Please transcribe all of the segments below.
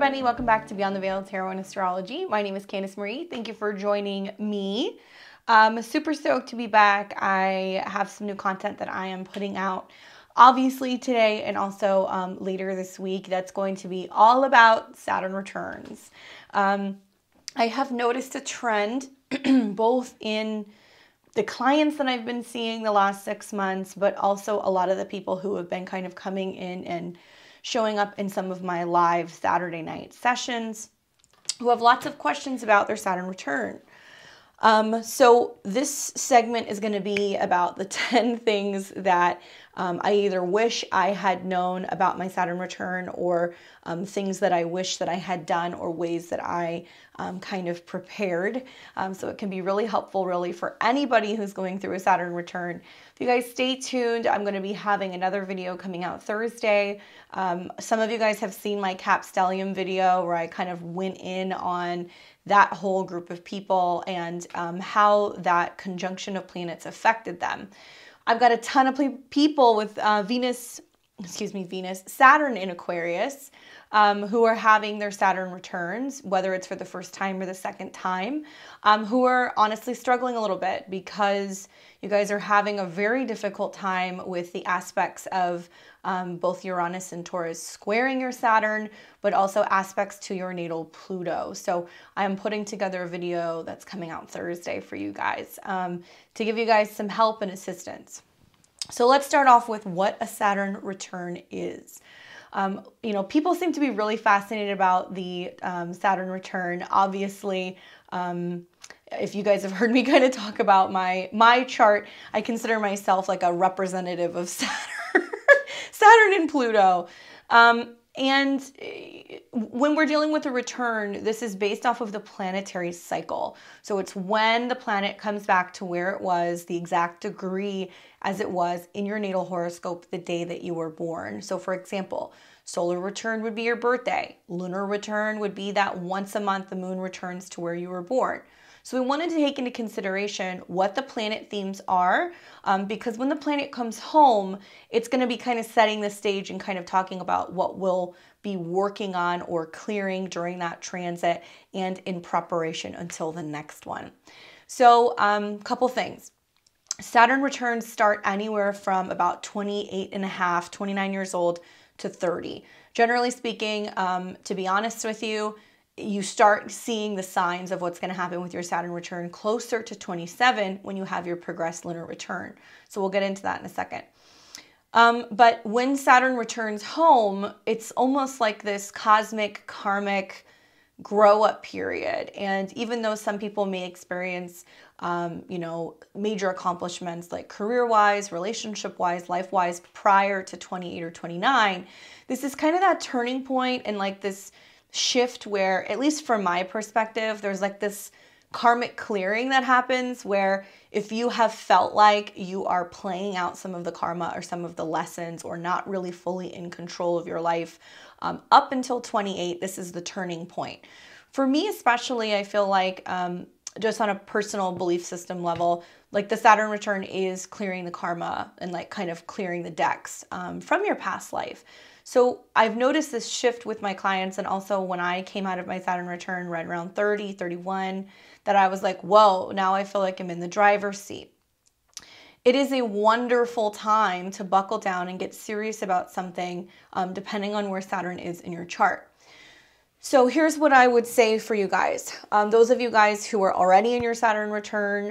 everybody, welcome back to Beyond the Veil Tarot and Astrology. My name is Candice Marie. Thank you for joining me. Super stoked to be back. I have some new content that I am putting out obviously today and also later this week that's going to be all about Saturn returns. I have noticed a trend both in the clients that I've been seeing the last 6 months, but also a lot of the people who have been kind of coming in and showing up in some of my live Saturday night sessions who have lots of questions about their Saturn return. So this segment is going to be about the 10 things that I either wish I had known about my Saturn return or things that I wish that I had done or ways that I kind of prepared. So it can be really helpful really for anybody who's going through a Saturn return. If you guys stay tuned, I'm going to be having another video coming out Thursday. Some of you guys have seen my Cap Stellium video where I kind of went in on that whole group of people and how that conjunction of planets affected them. I've got a ton of people with Saturn in Aquarius who are having their Saturn returns, whether it's for the first time or the second time, who are honestly struggling a little bit because you guys are having a very difficult time with the aspects of both Uranus and Taurus squaring your Saturn, but also aspects to your natal Pluto. So I'm putting together a video that's coming out Thursday for you guys to give you guys some help and assistance. So let's start off with what a Saturn return is. You know, people seem to be really fascinated about the Saturn return. Obviously, if you guys have heard me kind of talk about my chart, I consider myself like a representative of Saturn, Saturn and Pluto. And when we're dealing with a return, this is based off of the planetary cycle. So it's when the planet comes back to where it was, the exact degree as it was in your natal horoscope the day that you were born. So for example, solar return would be your birthday. Lunar return would be that once a month the moon returns to where you were born. So we wanted to take into consideration what the planet themes are because when the planet comes home, it's going to be kind of setting the stage and kind of talking about what we'll be working on or clearing during that transit and in preparation until the next one. So couple things. Saturn returns start anywhere from about 28 and a half, 29 years old to 30. Generally speaking, to be honest with you, you start seeing the signs of what's going to happen with your Saturn return closer to 27 when you have your progressed lunar return. So we'll get into that in a second. But when Saturn returns home, it's almost like this cosmic, karmic grow-up period. And even though some people may experience, you know, major accomplishments like career-wise, relationship-wise, life-wise prior to 28 or 29, this is kind of that turning point and like this shift where, at least from my perspective, there's like this karmic clearing that happens where if you have felt like you are playing out some of the karma or some of the lessons or not really fully in control of your life up until 28, this is the turning point. For me especially, I feel like just on a personal belief system level, like the Saturn return is clearing the karma and like kind of clearing the decks from your past life. So I've noticed this shift with my clients, and also when I came out of my Saturn return right around 30, 31, that I was like, whoa, now I feel like I'm in the driver's seat. It is a wonderful time to buckle down and get serious about something depending on where Saturn is in your chart. So here's what I would say for you guys. Those of you guys who are already in your Saturn return,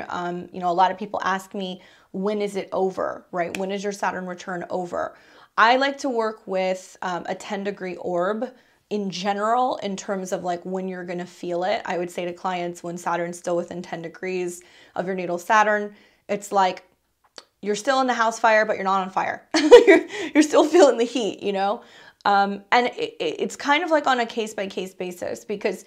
you know, a lot of people ask me, when is it over, right? When is your Saturn return over? I like to work with a 10-degree orb in general in terms of like when you're going to feel it. I would say to clients when Saturn's still within 10 degrees of your natal Saturn, it's like you're still in the house fire, but you're not on fire. you're still feeling the heat, you know? And it's kind of like on a case-by-case basis because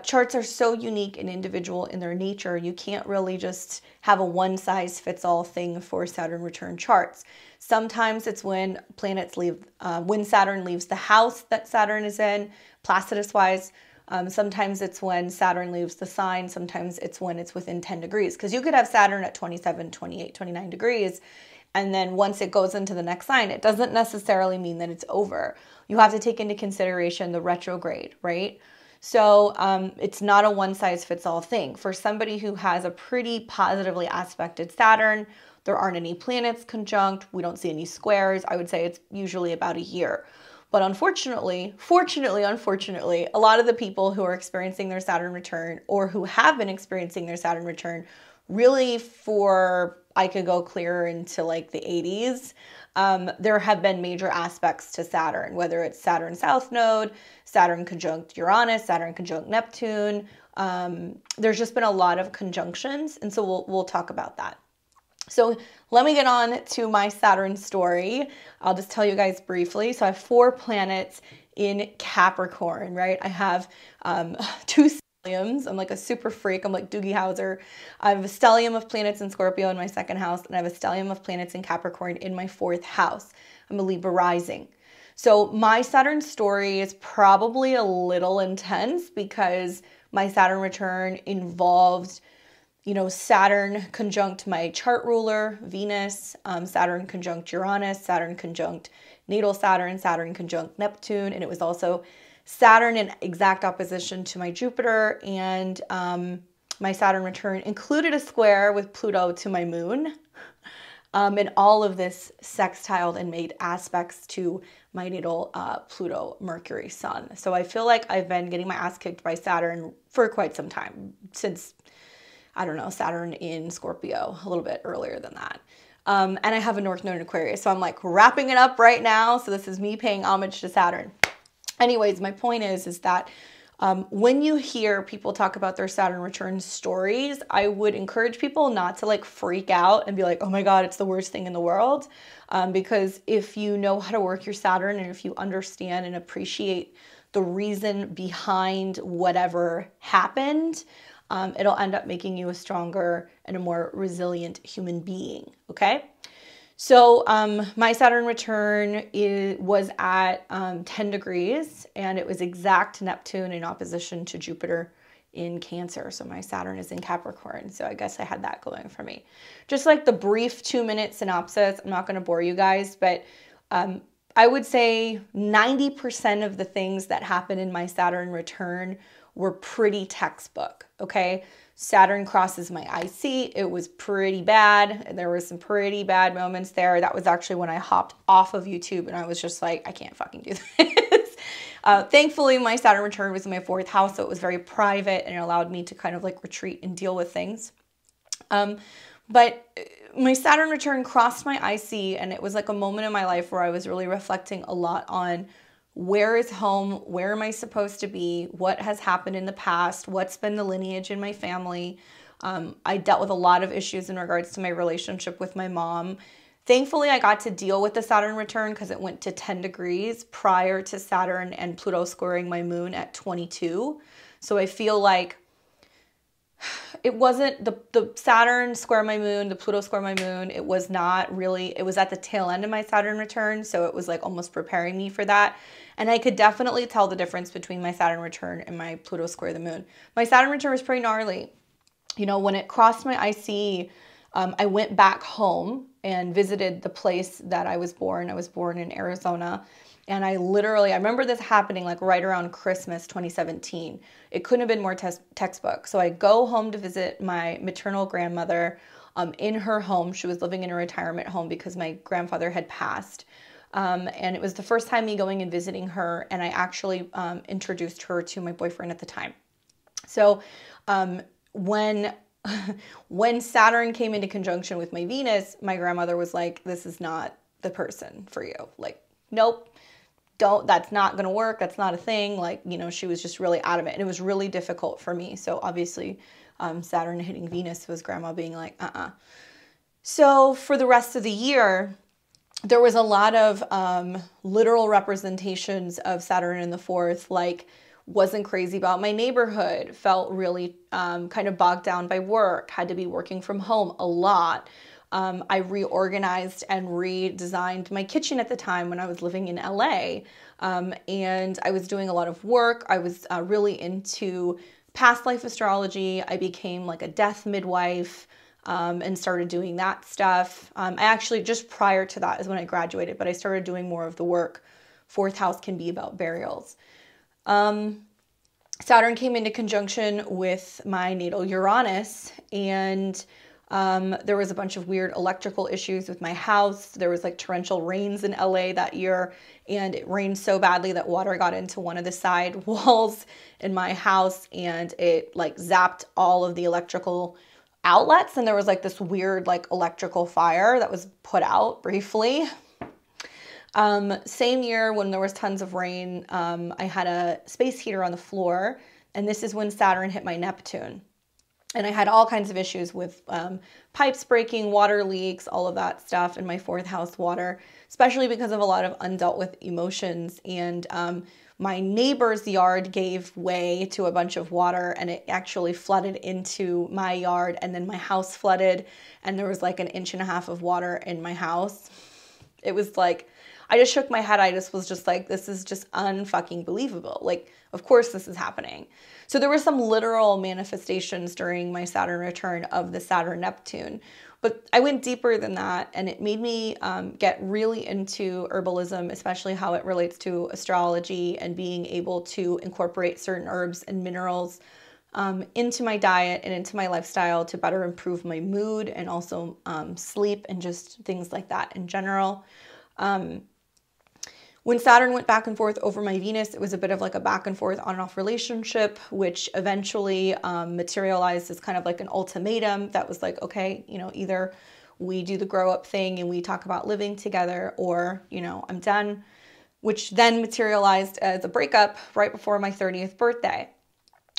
charts are so unique and individual in their nature. You can't really just have a one-size-fits-all thing for Saturn return charts. Sometimes it's when planets leave, when Saturn leaves the house that Saturn is in, Placidus-wise. Sometimes it's when Saturn leaves the sign. Sometimes it's when it's within 10 degrees. Because you could have Saturn at 27, 28, 29 degrees, And then once it goes into the next sign, it doesn't necessarily mean that it's over. You have to take into consideration the retrograde, right? So it's not a one size fits all thing. For somebody who has a pretty positively aspected Saturn, there aren't any planets conjunct. We don't see any squares. I would say it's usually about a year. But unfortunately, a lot of the people who are experiencing their Saturn return or who have been experiencing their Saturn return really I could go clear into like the 80s. There have been major aspects to Saturn, whether it's Saturn South Node, Saturn conjunct Uranus, Saturn conjunct Neptune. There's just been a lot of conjunctions, and so we'll talk about that. So let me get on to my Saturn story. I'll just tell you guys briefly. So I have 4 planets in Capricorn, right? I have 2 stelliums. I'm like a super freak. I'm like Doogie Howser. I have a stellium of planets in Scorpio in my 2nd house, and I have a stellium of planets in Capricorn in my 4th house. I'm a Libra rising. So my Saturn story is probably a little intense because my Saturn return involved, Saturn conjunct my chart ruler, Venus, Saturn conjunct Uranus, Saturn conjunct natal Saturn, Saturn conjunct Neptune, and it was also Saturn in exact opposition to my Jupiter, and my Saturn return included a square with Pluto to my moon, and all of this sextiled and made aspects to my natal Pluto, Mercury, Sun. So I feel like I've been getting my ass kicked by Saturn for quite some time, since I don't know, Saturn in Scorpio, a little bit earlier than that. And I have a North Node in Aquarius, so I'm like wrapping it up right now. So this is me paying homage to Saturn. Anyways, my point is that when you hear people talk about their Saturn return stories, I would encourage people not to like freak out and be like, oh my God, it's the worst thing in the world. Because if you know how to work your Saturn, and if you understand and appreciate the reason behind whatever happened, it'll end up making you a stronger and a more resilient human being, okay? So my Saturn return was at 10 degrees, and it was exact Neptune in opposition to Jupiter in Cancer. So my Saturn is in Capricorn. So I guess I had that going for me. Just like the brief 2-minute synopsis, I'm not going to bore you guys, but I would say 90% of the things that happen in my Saturn return were pretty textbook, okay? Saturn crosses my IC. It was pretty bad. There were some pretty bad moments there. That was actually when I hopped off of YouTube and I was just like, I can't fucking do this. Thankfully, my Saturn return was in my 4th house, so it was very private and it allowed me to kind of like retreat and deal with things. But my Saturn return crossed my IC, and it was like a moment in my life where I was really reflecting a lot on where is home, where am I supposed to be, what has happened in the past, what's been the lineage in my family. I dealt with a lot of issues in regards to my relationship with my mom. Thankfully, I got to deal with the Saturn return because it went to 10 degrees prior to Saturn and Pluto squaring my moon at 22. So I feel like it wasn't the Saturn square my moon, the Pluto square my moon. It was not really, it was at the tail end of my Saturn return. So it was like almost preparing me for that. And I could definitely tell the difference between my Saturn return and my Pluto square the moon. My Saturn return was pretty gnarly. When it crossed my IC, I went back home and visited the place that I was born. I was born in Arizona. And I remember this happening like right around Christmas 2017. It couldn't have been more textbook. So I go home to visit my maternal grandmother in her home. She was living in a retirement home because my grandfather had passed. And it was the first time me going and visiting her, and I actually introduced her to my boyfriend at the time. So when Saturn came into conjunction with my Venus, my grandmother was like, this is not the person for you. Like, nope, that's not going to work. That's not a thing. Like, she was just really adamant, and it was really difficult for me. So obviously Saturn hitting Venus was grandma being like, So for the rest of the year, there was a lot of literal representations of Saturn in the 4th, like wasn't crazy about my neighborhood, felt really kind of bogged down by work, had to be working from home a lot. I reorganized and redesigned my kitchen at the time when I was living in LA. And I was doing a lot of work. I was really into past life astrology. I became like a death midwife. and started doing that stuff. I actually, just prior to that is when I graduated, but I started doing more of the work. Fourth house can be about burials. Saturn came into conjunction with my natal Uranus, and there was a bunch of weird electrical issues with my house. There was like torrential rains in LA that year, and it rained so badly that water got into one of the side walls in my house, and it like zapped all of the electrical outlets, and there was like this weird like electrical fire that was put out briefly. Same year when there was tons of rain, I had a space heater on the floor, and this is when Saturn hit my Neptune. And I had all kinds of issues with pipes breaking, water leaks, all of that stuff in my fourth house water, especially because of a lot of undealt with emotions. And my neighbor's yard gave way to a bunch of water, and it actually flooded into my yard, and then my house flooded, and there was like 1.5 inches of water in my house. It was like, I just shook my head. I just was just like, this is just unfucking believable. Like, of course this is happening. So there were some literal manifestations during my Saturn return of the Saturn Neptune, but I went deeper than that, and it made me get really into herbalism, especially how it relates to astrology and being able to incorporate certain herbs and minerals into my diet and into my lifestyle to better improve my mood and also sleep and just things like that in general. When Saturn went back and forth over my Venus, it was a bit of like a back and forth on and off relationship, which eventually materialized as kind of like an ultimatum that was like, okay, you know, either we do the grow up thing and we talk about living together, or, you know, I'm done, which then materialized as a breakup right before my 30th birthday.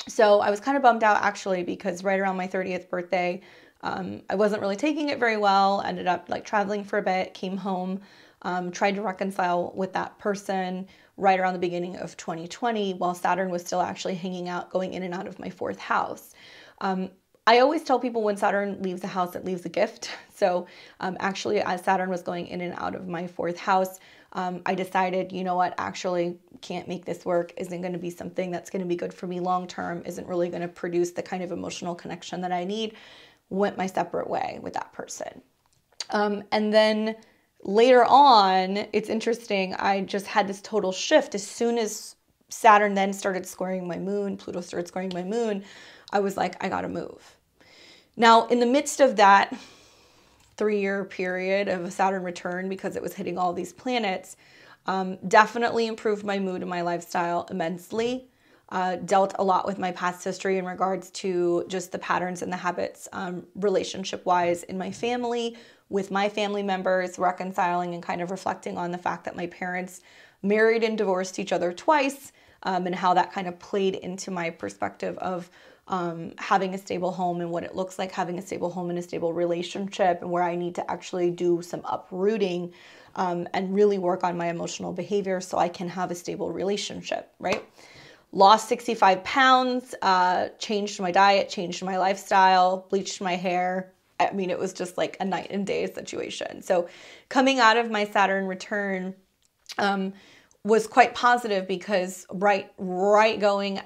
So I was kind of bummed out actually, because right around my 30th birthday, I wasn't really taking it very well, ended up like traveling for a bit, came home, tried to reconcile with that person right around the beginning of 2020 while Saturn was still actually hanging out, going in and out of my fourth house. I always tell people when Saturn leaves a house, it leaves a gift. So actually, as Saturn was going in and out of my fourth house, I decided, you know what, actually can't make this work, isn't going to be something that's going to be good for me long term, isn't really going to produce the kind of emotional connection that I need. Went my separate way with that person. And then later on, it's interesting, I just had this total shift. As soon as Saturn then started squaring my moon, Pluto started squaring my moon, I was like, I gotta move. Now, in the midst of that 3-year period of a Saturn return, because it was hitting all these planets, definitely improved my mood and my lifestyle immensely. Dealt a lot with my past history in regards to just the patterns and the habits relationship-wise in my family, with my family members, reconciling and kind of reflecting on the fact that my parents married and divorced each other twice, and how that kind of played into my perspective of having a stable home and what it looks like having a stable home and a stable relationship, and where I need to actually do some uprooting and really work on my emotional behavior so I can have a stable relationship, right? Lost 65 pounds, changed my diet, changed my lifestyle, bleached my hair. I mean, it was just like a night and day situation. So coming out of my Saturn return was quite positive, because right coming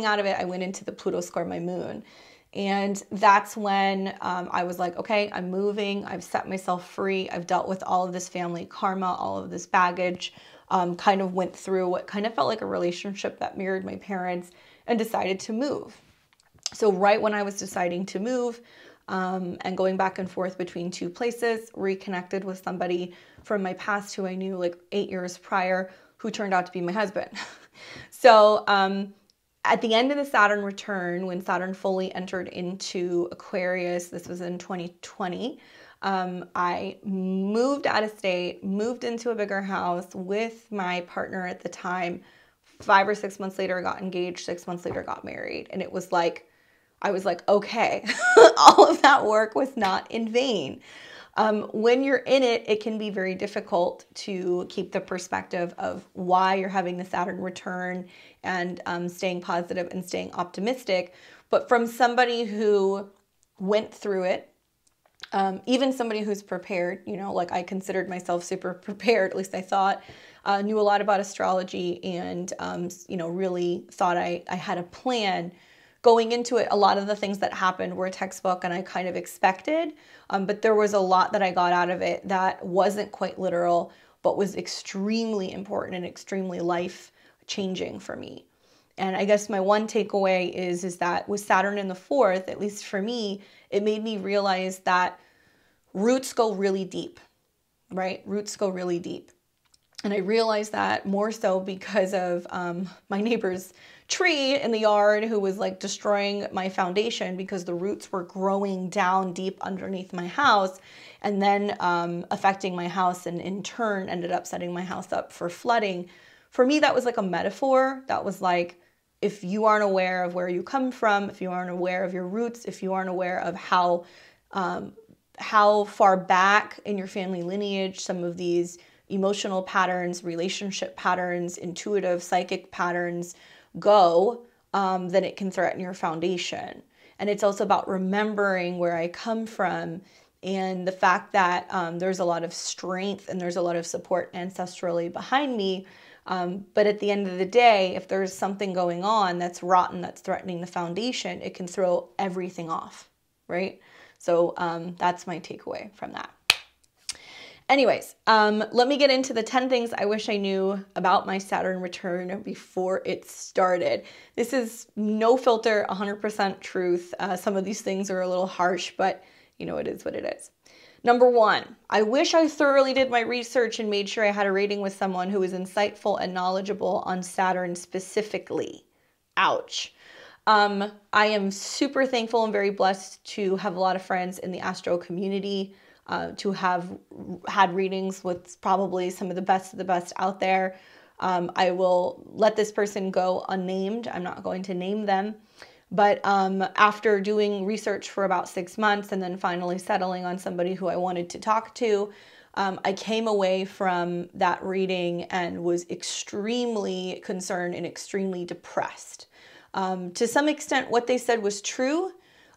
out of it, I went into the Pluto square my moon. And that's when I was like, okay, I'm moving. I've set myself free. I've dealt with all of this family karma, all of this baggage, kind of went through what kind of felt like a relationship that mirrored my parents, and decided to move. So right when I was deciding to move and going back and forth between two places, reconnected with somebody from my past who I knew like 8 years prior, who turned out to be my husband. So at the end of the Saturn return, when Saturn fully entered into Aquarius, this was in 2020, I moved out of state, moved into a bigger house with my partner at the time. 5 or 6 months later, got engaged. 6 months later, got married. And it was like, I was like, okay, all of that work was not in vain. When you're in it, it can be very difficult to keep the perspective of why you're having the Saturn return and staying positive and staying optimistic. But from somebody who went through it, even somebody who's prepared, you know, like I considered myself super prepared, at least I thought, knew a lot about astrology and, you know, really thought I had a plan. going into it, a lot of the things that happened were textbook and I kind of expected, but there was a lot that I got out of it that wasn't quite literal, but was extremely important and extremely life changing for me. And I guess my one takeaway is that with Saturn in the fourth, at least for me, it made me realize that roots go really deep, right? Roots go really deep. And I realized that more so because of my neighbor's tree in the yard who was like destroying my foundation because the roots were growing down deep underneath my house and then affecting my house, and in turn ended up setting my house up for flooding. For me, that was like a metaphor. That was like, if you aren't aware of where you come from, if you aren't aware of your roots, if you aren't aware of how far back in your family lineage some of these emotional patterns, relationship patterns, intuitive, psychic patterns go, then it can threaten your foundation. And it's also about remembering where I come from and the fact that there's a lot of strength and there's a lot of support ancestrally behind me. But at the end of the day, if there's something going on that's rotten, that's threatening the foundation, it can throw everything off, right? So that's my takeaway from that. Anyways, let me get into the 10 things I wish I knew about my Saturn return before it started. This is no filter, 100% truth. Some of these things are a little harsh, but you know, it is what it is. Number 1, I wish I thoroughly did my research and made sure I had a reading with someone who was insightful and knowledgeable on Saturn specifically. Ouch. I am super thankful and very blessed to have a lot of friends in the astro community, to have had readings with probably some of the best out there. I will let this person go unnamed. I'm not going to name them. But after doing research for about 6 months and then finally settling on somebody who I wanted to talk to, I came away from that reading and was extremely concerned and extremely depressed. To some extent, what they said was true.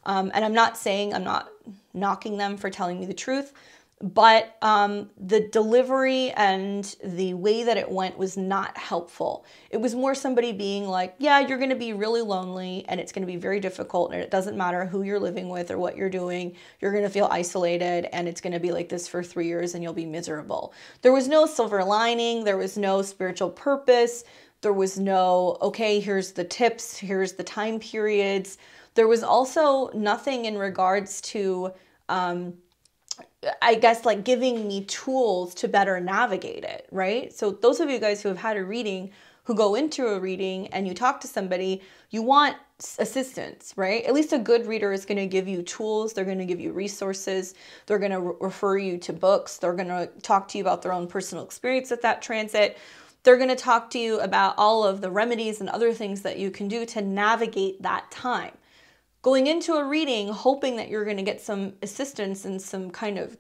And I'm not knocking them for telling me the truth, but the delivery and the way that it went was not helpful. It was more somebody being like, yeah, you're going to be really lonely and it's going to be very difficult and it doesn't matter who you're living with or what you're doing. You're going to feel isolated and it's going to be like this for 3 years and you'll be miserable. There was no silver lining. There was no spiritual purpose. There was no, okay, here's the tips. Here's the time periods. There was also nothing in regards to, I guess, like giving me tools to better navigate it, right? So those of you guys who have had a reading, who go into a reading and you talk to somebody, you want assistance, right? At least a good reader is going to give you tools. They're going to give you resources. They're going to refer you to books. They're going to talk to you about their own personal experience with that transit. They're going to talk to you about all of the remedies and other things that you can do to navigate that time. Going into a reading, hoping that you're going to get some assistance and some kind of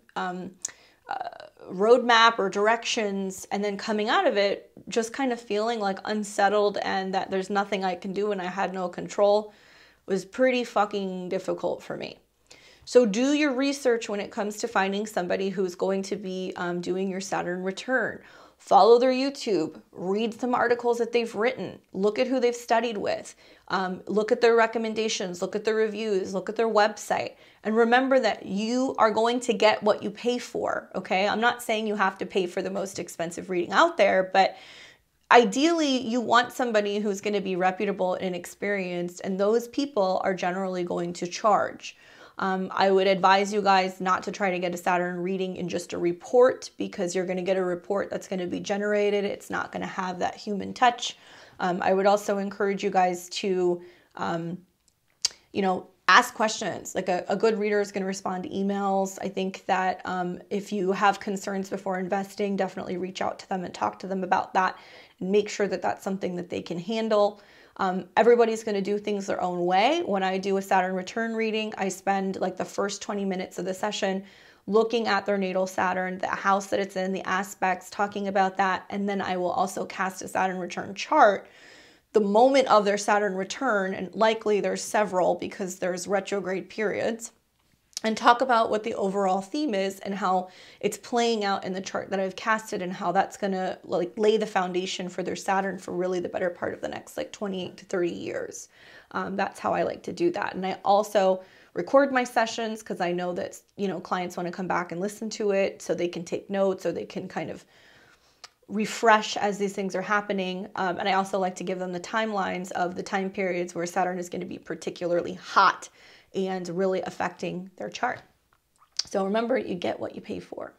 roadmap or directions, and then coming out of it, just kind of feeling like unsettled and that there's nothing I can do and I had no control, was pretty fucking difficult for me. So do your research when it comes to finding somebody who's going to be doing your Saturn return. Follow their YouTube, read some articles that they've written, look at who they've studied with, look at their recommendations, look at their reviews, look at their website, and remember that you are going to get what you pay for, okay? I'm not saying you have to pay for the most expensive reading out there, but ideally you want somebody who's going to be reputable and experienced, and those people are generally going to charge. I would advise you guys not to try to get a Saturn reading in just a report, because you're going to get a report that's going to be generated. It's not going to have that human touch. I would also encourage you guys to, ask questions. Like a good reader is going to respond to emails. I think that if you have concerns before investing, definitely reach out to them and talk to them about that and make sure that that's something that they can handle. Everybody's going to do things their own way. When I do a Saturn return reading, I spend like the first 20 minutes of the session looking at their natal Saturn, the house that it's in, the aspects, talking about that. And then I will also cast a Saturn return chart the moment of their Saturn return. And likely there's several because there's retrograde periods. and talk about what the overall theme is and how it's playing out in the chart that I've casted, and how that's going to like lay the foundation for their Saturn for really the better part of the next like 28 to 30 years. That's how I like to do that. And I also record my sessions because I know that, you know, clients want to come back and listen to it so they can take notes, or they can kind of refresh as these things are happening. And I also like to give them the timelines of the time periods where Saturn is going to be particularly hot and really affecting their chart. So remember, you get what you pay for.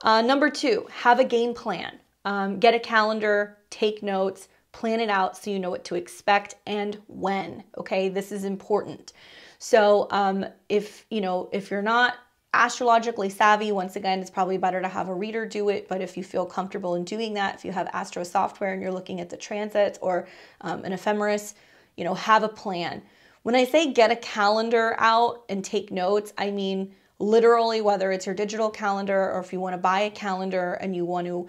Number 2, have a game plan. Get a calendar, take notes, plan it out so you know what to expect and when. Okay, this is important. So if you're not astrologically savvy, once again, it's probably better to have a reader do it. But if you feel comfortable in doing that, if you have astro software and you're looking at the transits or an ephemeris, you know, have a plan. When I say get a calendar out and take notes, I mean literally, whether it's your digital calendar or if you want to buy a calendar and you want to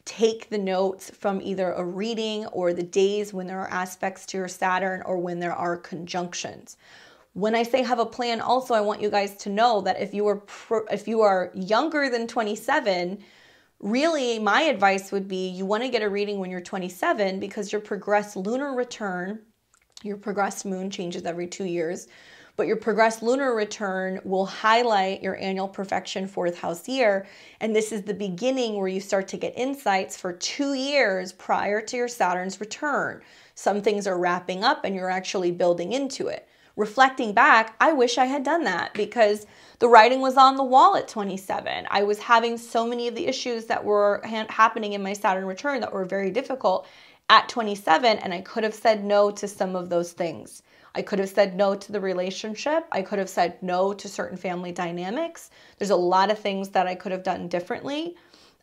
take the notes from either a reading or the days when there are aspects to your Saturn or when there are conjunctions. When I say have a plan, also, I want you guys to know that if you are younger than 27, really my advice would be you want to get a reading when you're 27, because your progressed lunar return, your progressed moon changes every 2 years, but your progressed lunar return will highlight your annual perfection 4th house year. And this is the beginning where you start to get insights for 2 years prior to your Saturn's return. Some things are wrapping up and you're actually building into it. Reflecting back, I wish I had done that, because the writing was on the wall at 27. I was having so many of the issues that were happening in my Saturn return that were very difficult at 27, and I could have said no to some of those things. I could have said no to the relationship. I could have said no to certain family dynamics. There's a lot of things that I could have done differently.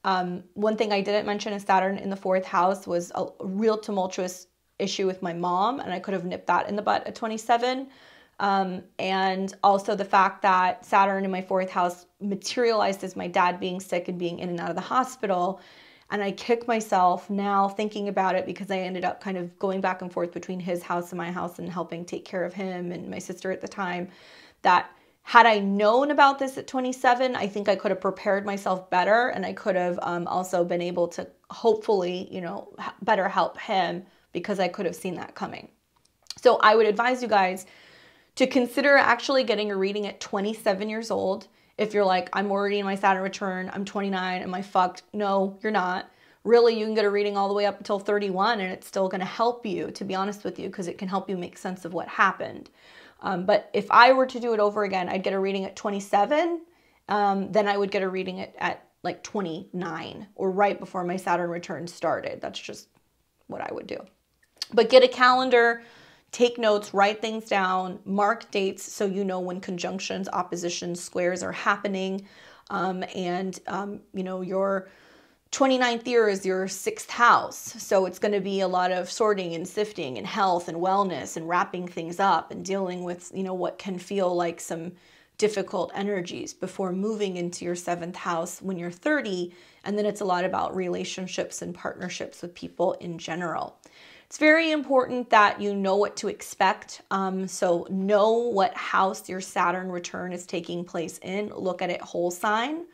One thing I didn't mention is Saturn in the 4th house was a real tumultuous issue with my mom, and I could have nipped that in the butt at 27. And also the fact that Saturn in my 4th house materialized as my dad being sick and being in and out of the hospital. And I kick myself now thinking about it, because I ended up kind of going back and forth between his house and my house and helping take care of him and my sister at the time, that had I known about this at 27, I think I could have prepared myself better, and I could have also been able to hopefully, you know, better help him, because I could have seen that coming. So I would advise you guys to consider actually getting a reading at 27 years old. If you're like, I'm already in my Saturn return, I'm 29, am I fucked? No, you're not. Really, you can get a reading all the way up until 31, and it's still going to help you, to be honest with you, because it can help you make sense of what happened. But if I were to do it over again, I'd get a reading at 27, then I would get a reading at like 29, or right before my Saturn return started. That's just what I would do. But get a calendar, take notes, write things down, mark dates so you know when conjunctions, oppositions, squares are happening. You know, your 29th year is your 6th house. So it's going to be a lot of sorting and sifting and health and wellness and wrapping things up and dealing with, you know, what can feel like some difficult energies before moving into your 7th house when you're 30. And then it's a lot about relationships and partnerships with people in general. It's very important that you know what to expect. So know what house your Saturn return is taking place in. Look at it whole sign.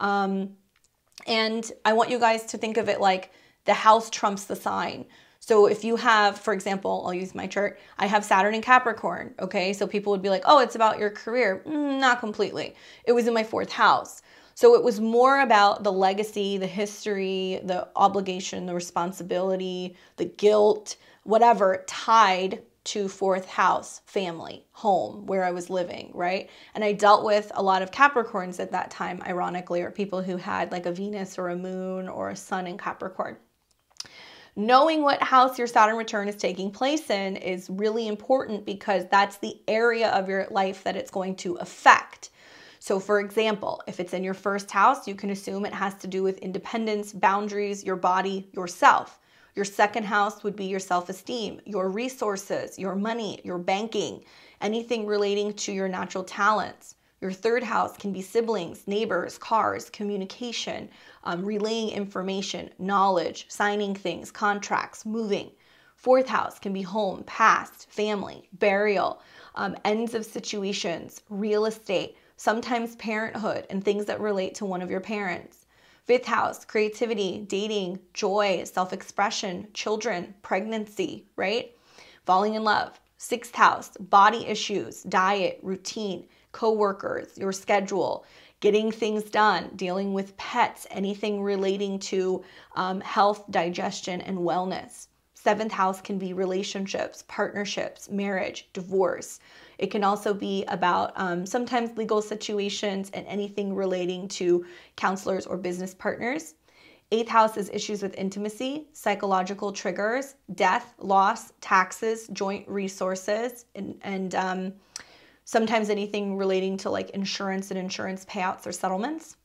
And I want you guys to think of it like the house trumps the sign. So if you have, for example, I'll use my chart, I have Saturn in Capricorn, okay? So people would be like, oh, it's about your career. Not completely. It was in my 4th house. So it was more about the legacy, the history, the obligation, the responsibility, the guilt, whatever, tied to 4th house, family, home, where I was living, right? And I dealt with a lot of Capricorns at that time, ironically, or people who had like a Venus or a moon or a sun in Capricorn. Knowing what house your Saturn return is taking place in is really important, because that's the area of your life that it's going to affect. So for example, if it's in your 1st house, you can assume it has to do with independence, boundaries, your body, yourself. Your 2nd house would be your self-esteem, your resources, your money, your banking, anything relating to your natural talents. Your 3rd house can be siblings, neighbors, cars, communication, relaying information, knowledge, signing things, contracts, moving. 4th house can be home, past, family, burial. ends of situations, real estate, sometimes parenthood and things that relate to one of your parents. 5th house, creativity, dating, joy, self-expression, children, pregnancy, right? Falling in love. 6th house, body issues, diet, routine, coworkers, your schedule, getting things done, dealing with pets, anything relating to health, digestion, and wellness. 7th house can be relationships, partnerships, marriage, divorce. It can also be about sometimes legal situations and anything relating to counselors or business partners. 8th house is issues with intimacy, psychological triggers, death, loss, taxes, joint resources, and sometimes anything relating to like insurance and insurance payouts or settlements.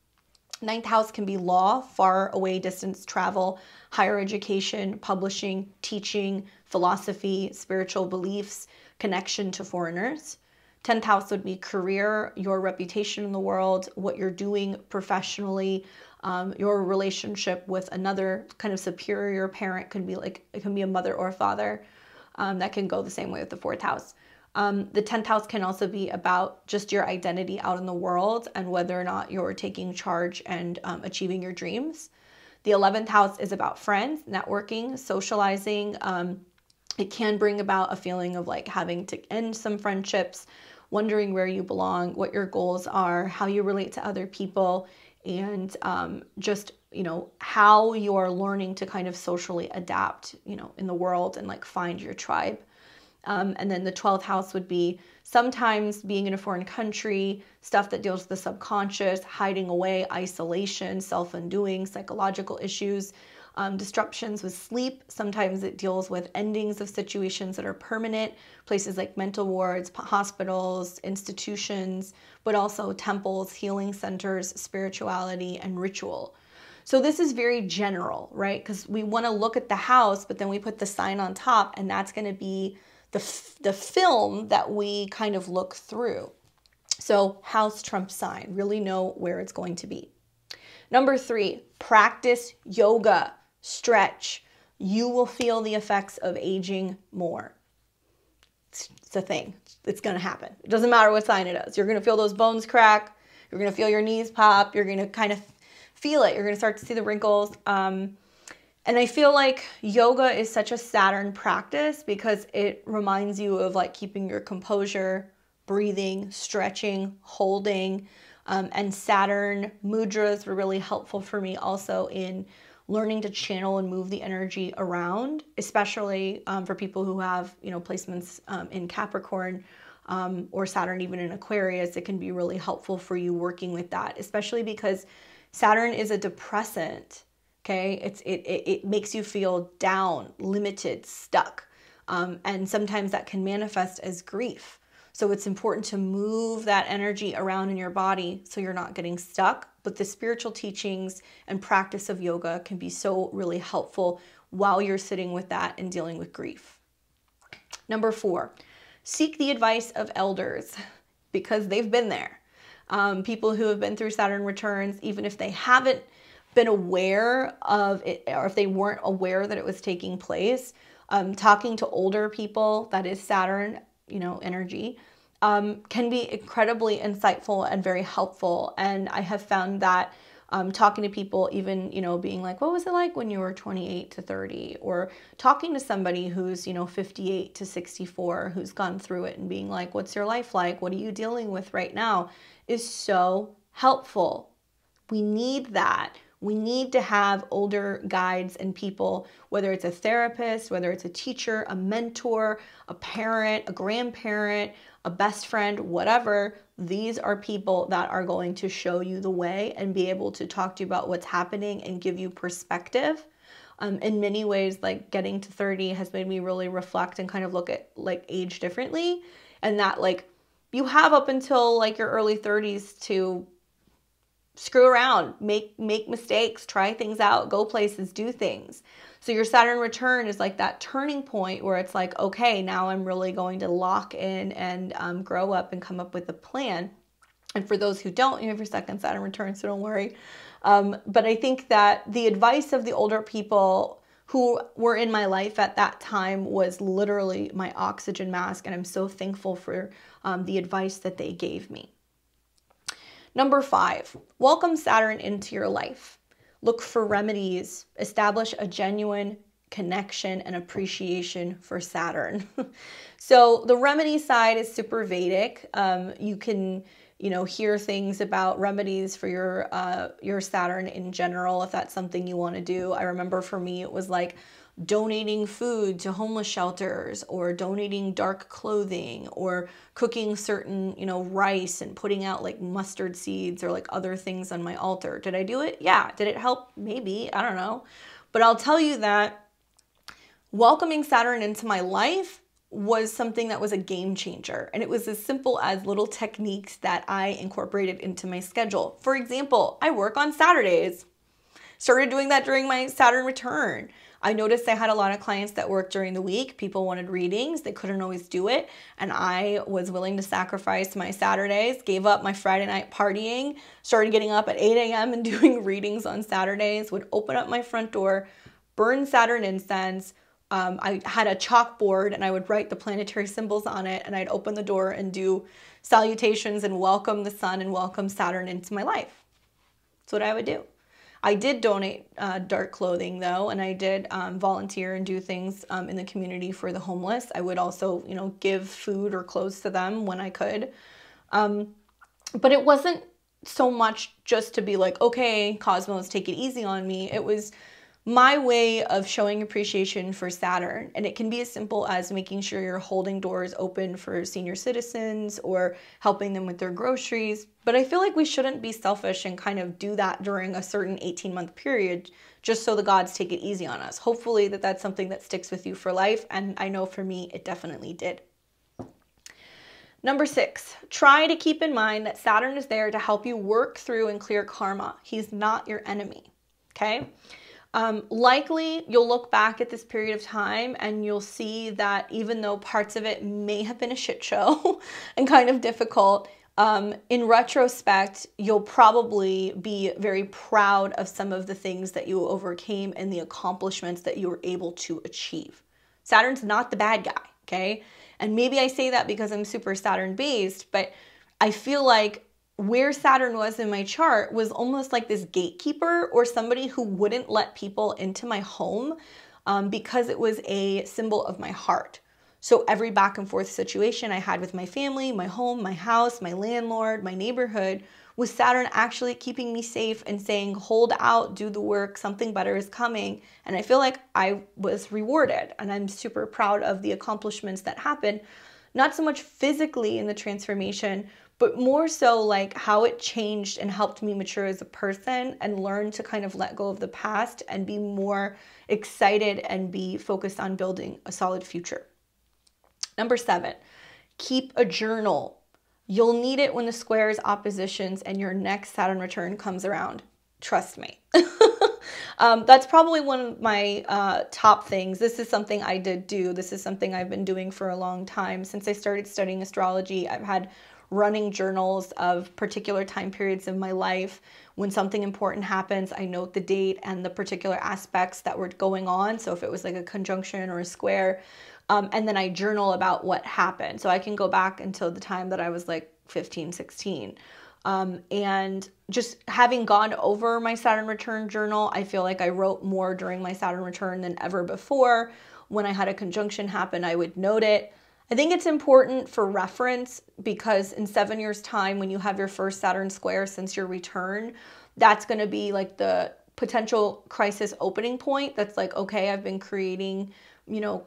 9th house can be law, far away distance travel, higher education, publishing, teaching, philosophy, spiritual beliefs, connection to foreigners. 10th house would be career, your reputation in the world, what you're doing professionally, your relationship with another kind of superior parent. Could be like, it can be a mother or a father. That can go the same way with the 4th house. The 10th house can also be about just your identity out in the world and whether or not you're taking charge and achieving your dreams. The 11th house is about friends, networking, socializing. It can bring about a feeling of like having to end some friendships, wondering where you belong, what your goals are, how you relate to other people, and just, you know, how you are learning to kind of socially adapt, you know, in the world and like find your tribe. And then the 12th house would be sometimes being in a foreign country, stuff that deals with the subconscious, hiding away, isolation, self-undoing, psychological issues, disruptions with sleep. Sometimes it deals with endings of situations that are permanent, places like mental wards, hospitals, institutions, but also temples, healing centers, spirituality, and ritual. So this is very general, right? Because we want to look at the house, but then we put the sign on top, and that's going to be the film that we kind of look through. So house trumps sign, really know where it's going to be. Number 3, practice yoga, stretch. You will feel the effects of aging more. It's a thing. It's going to happen. It doesn't matter what sign it is. You're going to feel those bones crack. You're going to feel your knees pop. You're going to kind of feel it. You're going to start to see the wrinkles. And I feel like yoga is such a Saturn practice because it reminds you of like keeping your composure, breathing, stretching, holding. And Saturn mudras were really helpful for me also in learning to channel and move the energy around, especially for people who have, you know, placements in Capricorn or Saturn even in Aquarius. It can be really helpful for you working with that, especially because Saturn is a depressant. Okay, it makes you feel down, limited, stuck, and sometimes that can manifest as grief. So it's important to move that energy around in your body so you're not getting stuck. But the spiritual teachings and practice of yoga can be so really helpful while you're sitting with that and dealing with grief. Number 4, seek the advice of elders because they've been there. People who have been through Saturn returns, even if they haven't been aware of it, or if they weren't aware that it was taking place, talking to older people, that is Saturn, you know, energy, can be incredibly insightful and very helpful. And I have found that talking to people, even, you know, being like, what was it like when you were 28 to 30? Or talking to somebody who's, you know, 58 to 64, who's gone through it and being like, what's your life like? What are you dealing with right now? Is so helpful. We need that. We need to have older guides and people, whether it's a therapist, whether it's a teacher, a mentor, a parent, a grandparent, a best friend, whatever. These are people that are going to show you the way and be able to talk to you about what's happening and give you perspective. In many ways, like getting to 30 has made me really reflect and kind of look at like age differently. And that like you have up until like your early 30s to screw around, make mistakes, try things out, go places, do things. So your Saturn return is like that turning point where it's like, okay, now I'm really going to lock in and grow up and come up with a plan. And for those who don't, you have your second Saturn return, so don't worry. But I think that the advice of the older people who were in my life at that time was literally my oxygen mask, and I'm so thankful for the advice that they gave me. Number 5, welcome Saturn into your life. Look for remedies. Establish a genuine connection and appreciation for Saturn. So the remedy side is super Vedic. You can, hear things about remedies for your Saturn in general, if that's something you want to do. I remember for me, it was like donating food to homeless shelters, or donating dark clothing, or cooking certain, rice and putting out like mustard seeds or like other things on my altar. Did I do it? Yeah. Did it help? Maybe. I don't know. But I'll tell you that welcoming Saturn into my life was something that was a game changer. And it was as simple as little techniques that I incorporated into my schedule. For example, I work on Saturdays. Started doing that during my Saturn return. I noticed I had a lot of clients that worked during the week. People wanted readings. They couldn't always do it. And I was willing to sacrifice my Saturdays, gave up my Friday night partying, started getting up at 8 a.m. and doing readings on Saturdays, would open up my front door, burn Saturn incense. I had a chalkboard and I would write the planetary symbols on it, and I'd open the door and do salutations and welcome the sun and welcome Saturn into my life. That's what I would do. I did donate dark clothing though, and I did volunteer and do things in the community for the homeless. I would also, give food or clothes to them when I could. But it wasn't so much just to be like, okay, Cosmos, take it easy on me. It was my way of showing appreciation for Saturn. And it can be as simple as making sure you're holding doors open for senior citizens or helping them with their groceries. But I feel like we shouldn't be selfish and kind of do that during a certain 18-month period just so the gods take it easy on us. Hopefully that's something that sticks with you for life. And I know for me, it definitely did. Number 6, try to keep in mind that Saturn is there to help you work through and clear karma. He's not your enemy, okay? Likely you'll look back at this period of time and you'll see that even though parts of it may have been a shit show and kind of difficult, in retrospect, you'll probably be very proud of some of the things that you overcame and the accomplishments that you were able to achieve. Saturn's not the bad guy, okay? And maybe I say that because I'm super Saturn based, but I feel like where Saturn was in my chart was almost like this gatekeeper or somebody who wouldn't let people into my home because it was a symbol of my heart. So every back and forth situation I had with my family, my home, my house, my landlord, my neighborhood, was Saturn actually keeping me safe and saying, hold out, do the work, something better is coming. And I feel like I was rewarded, and I'm super proud of the accomplishments that happened, not so much physically in the transformation, but more so like how it changed and helped me mature as a person and learn to kind of let go of the past and be more excited and be focused on building a solid future. Number 7, keep a journal. You'll need it when the squares, oppositions, and your next Saturn return comes around. Trust me. That's probably one of my top things. This is something I did do. This is something I've been doing for a long time. Since I started studying astrology, I've had running journals of particular time periods of my life. When something important happens, I note the date and the particular aspects that were going on. So if it was like a conjunction or a square, and then I journal about what happened. So I can go back until the time that I was like 15, 16. And just having gone over my Saturn return journal, I feel like I wrote more during my Saturn return than ever before. When I had a conjunction happen, I would note it. I think it's important for reference because in 7 years' time, when you have your first Saturn square since your return, that's going to be like the potential crisis opening point. That's like, okay, I've been creating,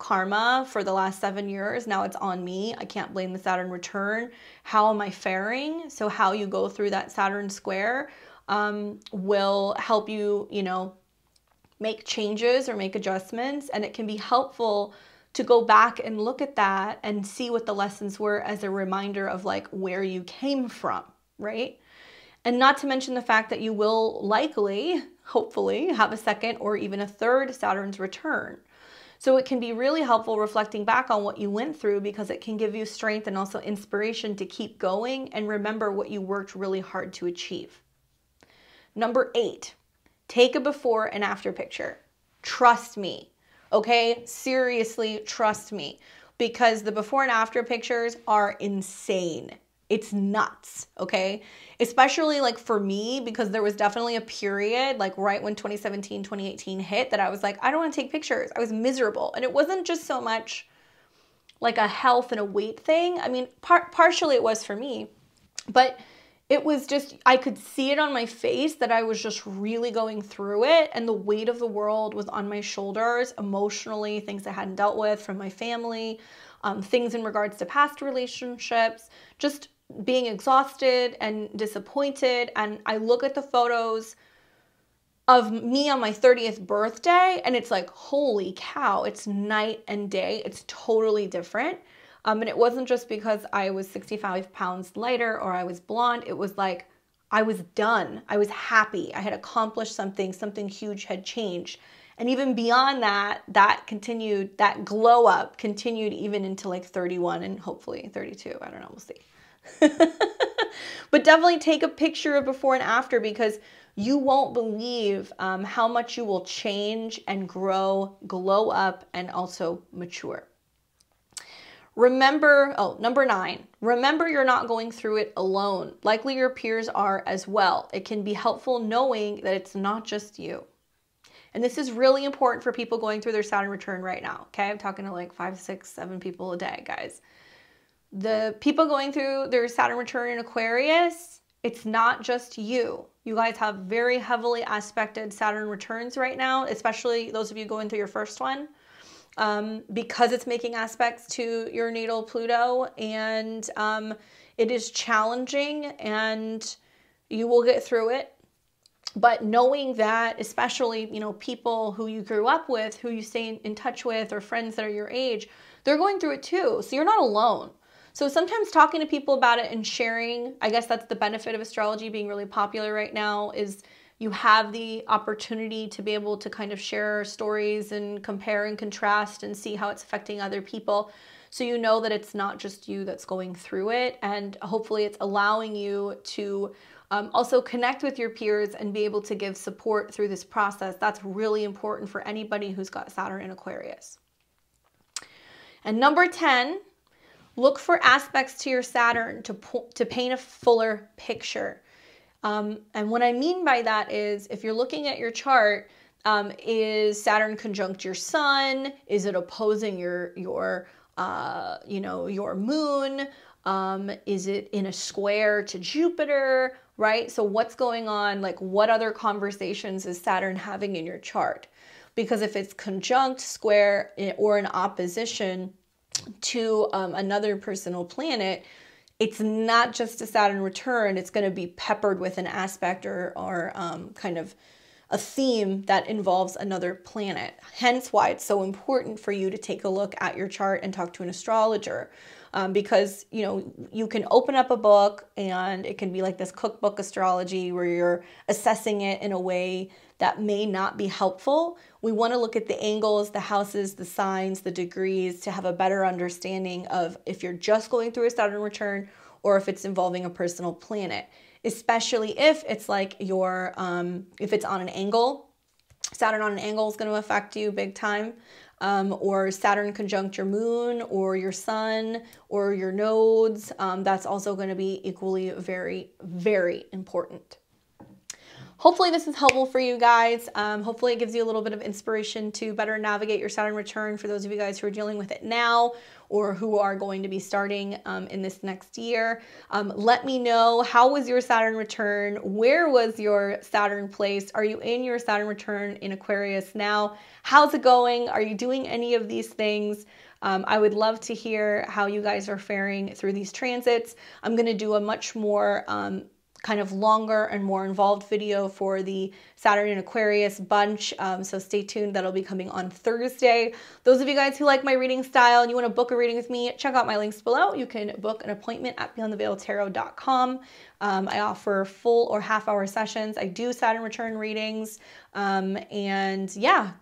karma for the last 7 years. Now it's on me. I can't blame the Saturn return. How am I faring? So how you go through that Saturn square will help you, make changes or make adjustments. And it can be helpful to go back and look at that and see what the lessons were as a reminder of like where you came from, right? And not to mention the fact that you will likely, hopefully, have a second or even a third Saturn's return. So it can be really helpful reflecting back on what you went through because it can give you strength and also inspiration to keep going and remember what you worked really hard to achieve. Number 8, take a before and after picture. Trust me, Okay, seriously, trust me, because the before and after pictures are insane. It's nuts, okay? Especially like for me, because there was definitely a period like right when 2017, 2018 hit that I was like, I don't want to take pictures. I was miserable. And it wasn't just so much like a health and a weight thing. I mean, partially it was for me, but it was just, I could see it on my face that I was just really going through it, and the weight of the world was on my shoulders emotionally, things I hadn't dealt with from my family, things in regards to past relationships, just being exhausted and disappointed. And I look at the photos of me on my 30th birthday and it's like, holy cow, it's night and day. It's totally different. And it wasn't just because I was 65 pounds lighter or I was blonde. It was like, I was done. I was happy. I had accomplished something. Something huge had changed. And even beyond that, that continued, that glow up continued even into like 31 and hopefully 32. I don't know. We'll see. But definitely take a picture of before and after, because you won't believe how much you will change and grow, glow up, and also mature. Remember, number 9, remember you're not going through it alone. Likely your peers are as well. It can be helpful knowing that it's not just you. And this is really important for people going through their Saturn return right now, okay? I'm talking to like 5, 6, 7 people a day, guys. The people going through their Saturn return in Aquarius, it's not just you. You guys have very heavily aspected Saturn returns right now, especially those of you going through your first one, because it's making aspects to your natal Pluto, and it is challenging and you will get through it. But knowing that, especially, you know, people who you grew up with, who you stay in touch with, or friends that are your age, they're going through it too. So you're not alone. So sometimes talking to people about it and sharing, I guess that's the benefit of astrology being really popular right now, is you have the opportunity to be able to kind of share stories and compare and contrast and see how it's affecting other people. So you know that it's not just you that's going through it, and hopefully it's allowing you to also connect with your peers and be able to give support through this process. That's really important for anybody who's got Saturn in Aquarius. And number 10, look for aspects to your Saturn to paint a fuller picture. And what I mean by that is, if you're looking at your chart, is Saturn conjunct your sun? Is it opposing your moon? Is it in a square to Jupiter, right? So what's going on? Like, what other conversations is Saturn having in your chart? Because if it's conjunct, square, or in opposition to another personal planet, it's not just a Saturn return. It's going to be peppered with an aspect or kind of a theme that involves another planet. Hence why it's so important for you to take a look at your chart and talk to an astrologer. Because, you know, you can open up a book and it can be like this cookbook astrology where you're assessing it in a way that may not be helpful. We want to look at the angles, the houses, the signs, the degrees to have a better understanding of if you're just going through a Saturn return or if it's involving a personal planet, especially if it's like your, if it's on an angle. Saturn on an angle is going to affect you big time. Or Saturn conjunct your moon or your sun or your nodes. That's also going to be equally very, very important. Hopefully this is helpful for you guys. Hopefully it gives you a little bit of inspiration to better navigate your Saturn return for those of you guys who are dealing with it now or who are going to be starting in this next year. Let me know, how was your Saturn return? Where was your Saturn placed? Are you in your Saturn return in Aquarius now? How's it going? Are you doing any of these things? I would love to hear how you guys are faring through these transits. I'm going to do a much more kind of longer and more involved video for the Saturn in Aquarius bunch. So stay tuned. That'll be coming on Thursday. Those of you guys who like my reading style and you want to book a reading with me, check out my links below. You can book an appointment at beyondtheveiltarot.com. I offer full or half-hour sessions. I do Saturn return readings. And yeah,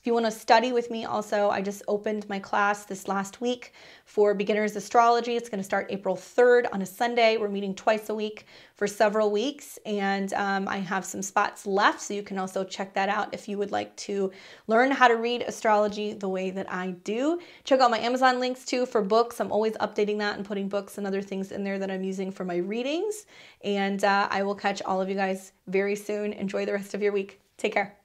If you want to study with me also, I just opened my class this last week for beginners astrology. It's going to start April 3rd on a Sunday. We're meeting twice a week for several weeks, and I have some spots left, so you can also check that out if you would like to learn how to read astrology the way that I do. Check out my Amazon links too for books. I'm always updating that and putting books and other things in there that I'm using for my readings, and I will catch all of you guys very soon. Enjoy the rest of your week. Take care.